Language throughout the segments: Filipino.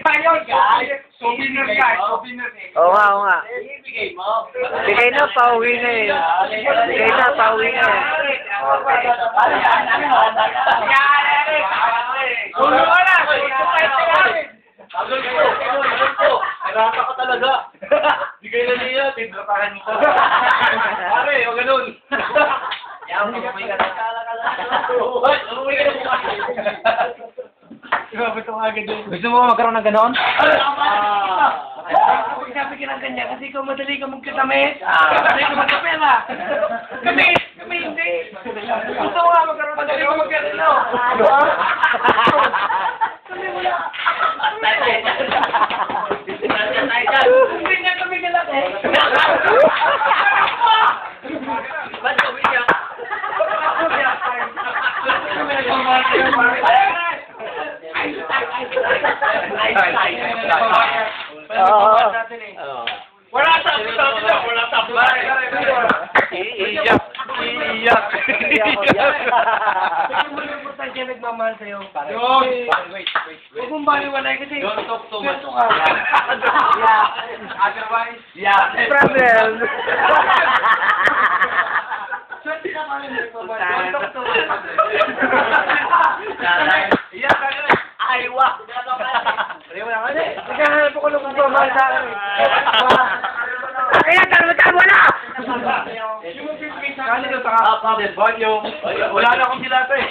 pa yun, guys. Souvenir guys, souvenir eh. Oo nga, oo nga. Ibigay mo. Bigay na, pauwi na eh. Bigay na, pauwi na eh. Sulo ka na! Narata ka talaga. Bigay na niya, tinrapahan mo. Pare, o ganun. Yan, umuwi ka na. Umuwi ka na. Gusto mo magkaroon ng ganoon? Huwag sabi ka ng ganyan kasi ikaw madali ka magkatamit. Madali ka magkapera. Kami hindi. Gusto ko nga magkaroon madali ka magkapera. Kami wala. Hindi nga kami galaki. Ba't kami niya? Wala sa wala sa bahay. Iiyak. Iiyak. Kasi mo yung importante siya nagmamahal sa'yo. Huwag mong baliwalay kasi Don't talk too much. sweldo ka. Otherwise, yeah. Problem. Sweldo ka pa rin nagmamahal. Don't talk too much. Iyak ka na. Aywa. Naghahanap ako ng magmamahal sa akin. Kaya tayo magkawala! Wala na akong silata eh.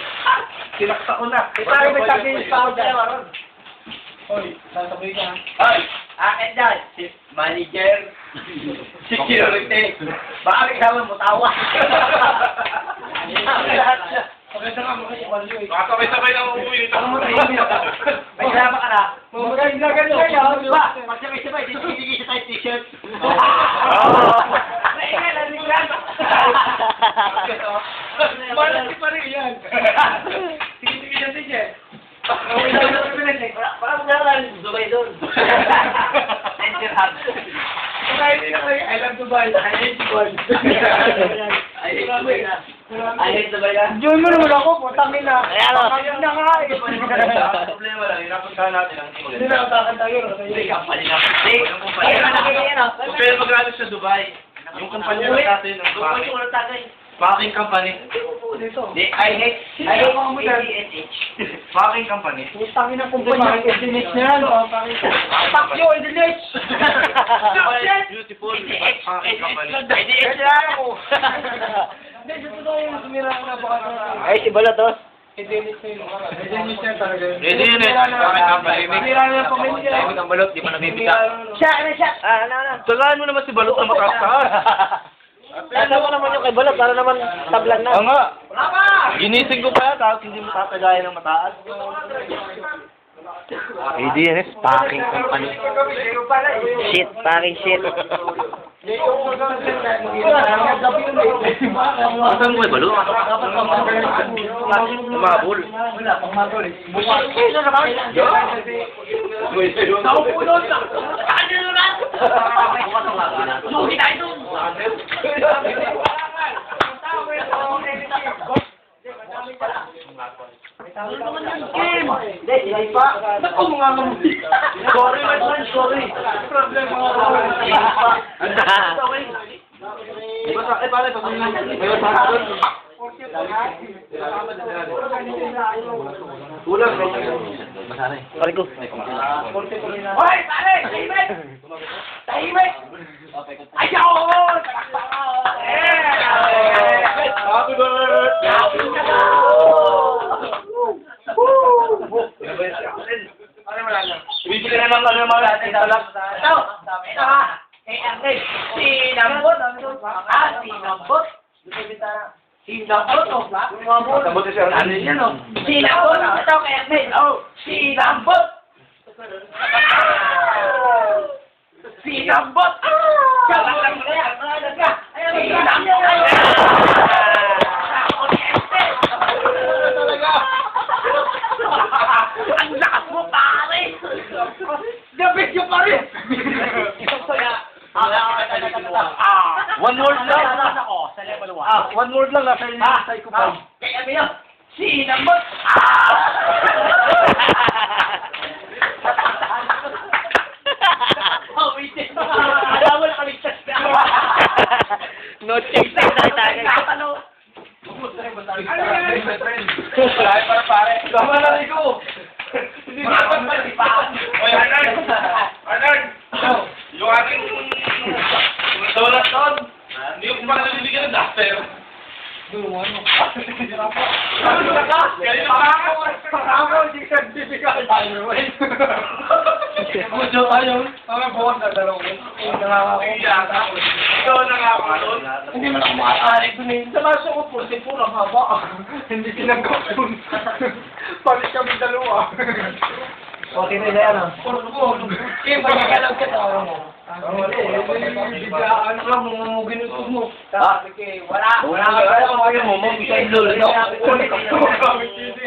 Sinakta ko na. Tayo may sabihin sa ako dyan. Ay, akin dyan. Si manager. Security. Baka kasama mo tawa. Maganda nga, makikipalyo eh. Baka sabay-sabay na umuwi. May kasama ka na. Maganda ganyan. Ba, pag sabay-sabay, hindi sa tayo t-shirt. Malaki pa rin yan. Sige yan din siya. Parang naran, Dubai doon. Enter hub. I love Dubai. I hate Dubai. I hate Dubai na. Diyon mo naman ako, putangin na. Ayan o. Putangin na nga eh. Problema lang, inapuntahan natin ang hindi Hindi na utakan tayo. Hindi, kampanya na. Kung pwede mag-alis sa Dubai, yung kumpanya na natin, packing company. I hate packing company. Putangin na kumpanya. Edinage na yan. Fuck you, Edinage. Beautiful packing company. Edinage na ako. Hindi, sa totoo yung sumira na baka. Ay, si Balatos. Edinage na yun. Edinage na talaga. Ready yun eh. Packing company. Sumira na yung pamilya. Tahimik ang balot, di pa nabibita. Ano. Tagaan mo naman si balot na mataas-taas. Plano mo naman yung kay Balot, para naman tablan na. Oo nga. Ginising ko pa yan, tapos hindi mo tatagaya ng mataas. ADNS, packing company. Shit, packing shit. Asan mo eh, balot? Umabol. Sorry, my friend, sorry. Eh, pare, patuloy lang. May masaha doon. Kulang. Masaha eh. Pare ko. Hoy, pare! Tahimik! Tahimik! Ayaw! Happy birthday! Ano wala na? Bibili na ng ano mga natin talak. Ito! Ito ha! Eh, Ernest! Sinambot! Sinambot! Sinambot! Sabot siya. Ano yan o? Sinambot! Ito kay Ernest! Sinambot! Sinambot! Ang lakas mo, pare! Dabit yung pare! One word lang. One word lang. Nasa inyo sa ikupan. Kaya ba yun? Sinambot! Chase na tagay. Ano? Ay, pare. Tama na ko. Hindi na ako palipaan. Oy, Arnold! Arnold! Yung ating donut doon, hindi ko pa nabibigyan ng duster. Ano ka? Ganyan pa ako. Hindi ka bibigyan tayo. Gusto tayo. Mga buwan na dalawin. Ikaw na nga ako doon. Hindi mo na ako makakari dun eh. Sa laso ko po, si puro haba. Hindi tinanggap dun. Palit kami dalawa. Okay na yan ah. Puro ko. Kaya pagkakalag ka tao mo. Biglaan ka mo, ginutos mo. Wala ka mo, magbigay lolo.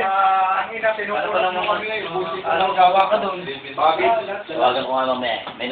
Ang ina, pinukulang mo kami ngayon. Anong gawa ka doon? Tawagan ko nga mamaya. May